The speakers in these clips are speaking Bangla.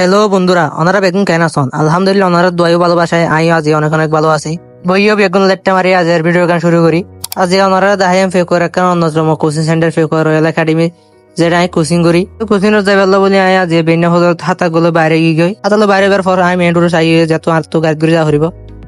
হ্যালো বন্ধুরা, ওনারা বেগুন কেন আছেন? আলহামদুলিল্লাহ ওনারা দোয়াইও ভালোবাসায় আইও আজি অনেক অনেক ভালো আছি। বইও বেগুন লেটটা মারি আজের ভিডিও গান শুরু করি। আজ ওনারা দাহাইম ফেকুয়ার একটা অন্যতম কোচিং সেন্টার ফেকুয়ার রয়্যাল একাডেমি, যেটা আমি কোচিং করি। কোচিং এর যাই বললো বলি আই আজ বেন্য হলো হাতা গুলো বাইরে গিয়ে গই হাতালো বাইরে বার পর আমি মেন রোড চাই যত আর তো গাড়ি ঘুরে যা হরিব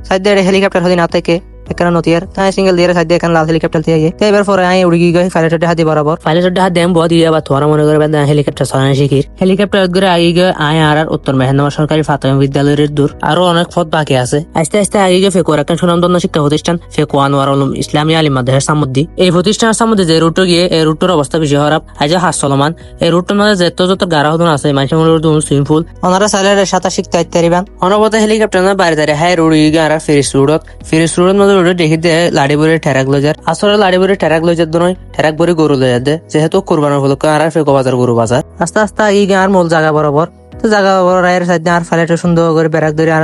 সাইড দিয়ে হেলিকপ্টার হদি না থেকে এখানে নতিয়ার তাই সিঙ্গেল দিয়ে সাইড দিয়ে এখানে লাল হেলিকপ্টার দিয়ে গিয়ে এবার পরে আমি উড়ি গিয়ে পাইলটের হাতে বরাবর পাইলটের হাত দেম বদ দিয়ে বা তোরা মনে করে হেলিকপ্টার চালানো শিখির হেলিকপ্টার ঘুরে আগে গিয়ে আয় আর উত্তর মেহেন্দ্র সরকারি প্রাথমিক বিদ্যালয়ের দূর আরো অনেক পথ বাকি আছে। আস্তে আস্তে আগে গিয়ে ফেকুয়ার একটা সুনামধন্য শিক্ষা প্রতিষ্ঠান ফেকু আনোয়ার আলম ইসলামী আলিম মাদ্রাসার সামুদ্দি। এই প্রতিষ্ঠানের সামুদ্দি যে রুটে গিয়ে এই রুটের অবস্থা বেশি খারাপ। আজ হাস চলমান এই রুটের মধ্যে যত গাড়া হদন আছে মানুষের সুইমিং পুল ওনারা সাইলের সাঁতার শিখতে পারিবেন। অনবত হেলিকপ্টার বাইরে দাঁড়িয়ে হ্যাঁ রুড়ি গিয়ে আর ফেরিস রোডত মধ্যে রোডে দেখি দিয়ে লাড়িবুড়ি ঠেরাক লজার আসলে লাড়িবুড়ি ঠেরাক লজার দনই ঠেরাক বড়ি গরু লজার দে যেহেতু কোরবানোর উপলক্ষে আর ফেকো বাজার গরু বাজার আস্তে আস্তে এই আর মূল জায়গা বরাবর তো জায়গা বরাবর রায়ের সাইডে আর ফ্লাইটে সুন্দর করে ব্যারাক ধরে আর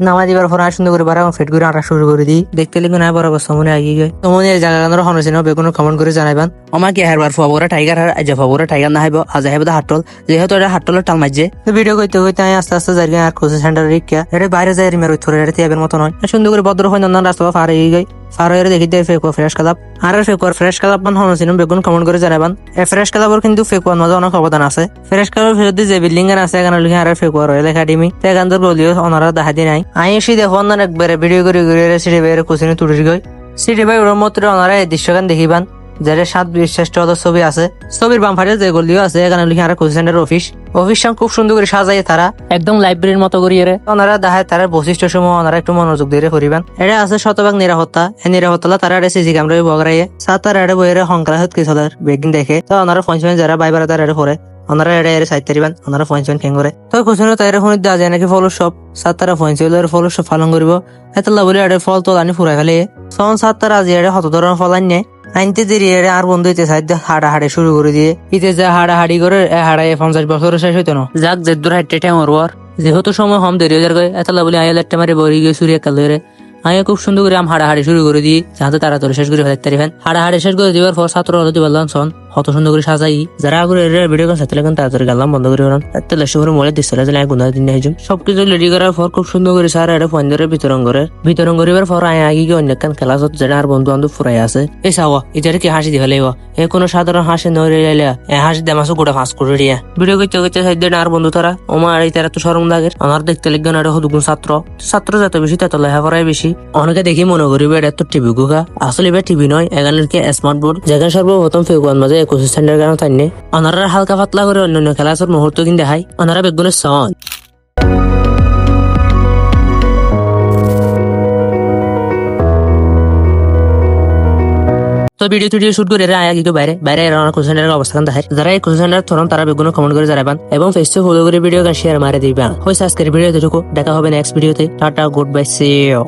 নামা দিবার পর আর সুন্দর করে বাড়া ফেট করে আর শুরু করে দিই দেখতে লিখুন আর বরাবর সময় আগিয়ে গিয়ে তোমাদের এই জায়গাগুলোর হনছিল বেগুন কমেন্ট করে জানাইবেন আমাকে হারবার ফাবরা টাইগার আর আজ ফাবরা টাইগার না হাইব আজ হাইব হাটল যেহেতু এটা হাটলের টাল মাঝে ভিডিও করতে করতে আমি আস্তে আস্তে যাই আর কোচিং সেন্টার রিক্কা এটা বাইরে যাই রিমের থরে এটা তিয়াবের মতো নয় সুন্দর করে ভদ্র হয় না রাস্তা পার হয়ে গই ফারোয়ের দেখি দেয় ফেকুয়া ফ্রেশ কালাপ আর ফেকুয়ার ফ্রেশ কালাপ মান হনছিল বেগুন কমেন্ট করে জানাবেন এই ফ্রেশ কালাপের কিন্তু ফেকুয়ার মধ্যে অনেক অবদান আছে। ফ্রেশ কালাপ ফেরত যে বিল্ডিং এর আছে এখানে লিখে আর ফেকুয়ার রয়্যাল একাডেমি এখান তোর বলিও ওনারা দেখা দিয়ে নাই আমি এসে দেখো না একবারে ভিডিও করে ঘুরে সিঁড়ি বাইরে কোচিং তুলে গই সিঁড়ি বাই ওর মতো ওনারা এই দৃশ্যগান দেখিবান যেটা 7 শ্রেষ্ঠ ছবি আছে ছবির বাম ফাটে যে গলিও আছে এখানে লিখে আর কোচিং সেন্টার অফিসটা খুব সুন্দর করে সাজাই তারা একদম লাইব্রেরির মতো করিয়ে ওনারা দেখায় তারা বৈশিষ্ট্য সমূহ ওনারা একটু মনোযোগ দিয়ে করিবেন। এটা আছে শতভাগ নিরাপত্তা এই নিরাপত্তা তারা সিসি ক্যামেরা বগরাইয়ে সাত তারা এটা বইয়ের সংক্রান্ত কিছু বেগিন দেখে তো ওনারা পঞ্চমেন্ট যারা বাইবার তারা এটা পড়ে ওনারা এটা সাইড তারিবেন ওনারা পঞ্চমেন্ট কেন করে তো কোচিং তাইরে ফোন দেওয়া যায় নাকি ফলো সব সাত তারা পঞ্চমেন্টের ফলো সব পালন করিব এতলা বলে এটা ফল তো আনি ফুরাই ফেলে সন সাত তারা আজি এটা হত ধরনের ফল আনি আনতে দেরি আর বন্ধু হইতে সাইড হাড়াহাড়ি শুরু করে দিয়ে ইতে যা হাড়াহাড়ি করে হাড়াই 50 বছরের শেষ হইতো না যাক যে দূর হাইটে ঠেঙর যেহেতু সময় হম দেরি হয়ে যায় এতলা বলে আয়া লেট্টা মারি বড়ি গিয়ে সুরিয়া কালে আমি খুব সুন্দর করে হাড়াহাড়ি শুরু করে দিই যাতে তাড়াতাড়ি শেষ করে ফেলতে পারিবেন। হাড়াহাড়ি শেষ করে দেওয়ার পর ছাত্র হতে পারলাম সন কত সুন্দর করে সাজাই যারা আগে ভিডিও করে সাথে তাড়াতাড়ি গেলাম বন্ধ করে তেলের সময় মলে দিচ্ছিল গুনা দিন নাইজুম সবকিছু রেডি করার পর খুব সুন্দর করে স্যার এটা ফোন ধরে বিতরণ করিবার পর আমি আগে গিয়ে অন্য ক্লাস যেটা আর বন্ধু বান্ধব ফুরাই আছে এই চাওয়া এটার কি হাসি দিয়ে লেবা এ কোনো সাধারণ হাসি নড়ে লাইলা এ হাসি দেমাসো গোটা ফাঁস করে দিয়া ভিডিও করতে করতে সাইড দিয়ে আর বন্ধু তারা ওমা আর তারা তো সরম লাগের আমার দেখতে লিখবেন এটা দুগুণ ছাত্র যত বেশি তত লেখাপড়াই বেশি অনেকে দেখি মনে করিবে এটা তো টিভি গুগা আসলে এবার টিভি নয় এখানের কি স্মার্ট বোর্ড যেখানে সর্বপ্রথম ফেকুয়ার মাঝে কোচিং সেন্টার কেন থাকলে ওনারা হালকা পাতলা করে অন্যান্য ক্লাসের মুহূর্ত কিন্তু দেখায় ওনারা বেগুনের সন তো ভিডিও শুট করে আয়া কিন্তু বাইরে কোচিং সেন্টারের অবস্থান দেখায় যারা এই কোচিং সেন্টার থরন তারা বেগুন কমেন্ট করে জানাবেন এবং ফেসবুক ফলো করে ভিডিও শেয়ার মারে দিবেন। হয়েছে আজকের ভিডিও দেখা হবে নেক্সট ভিডিওতে। টাটা, গুড বাই, সি ইউ।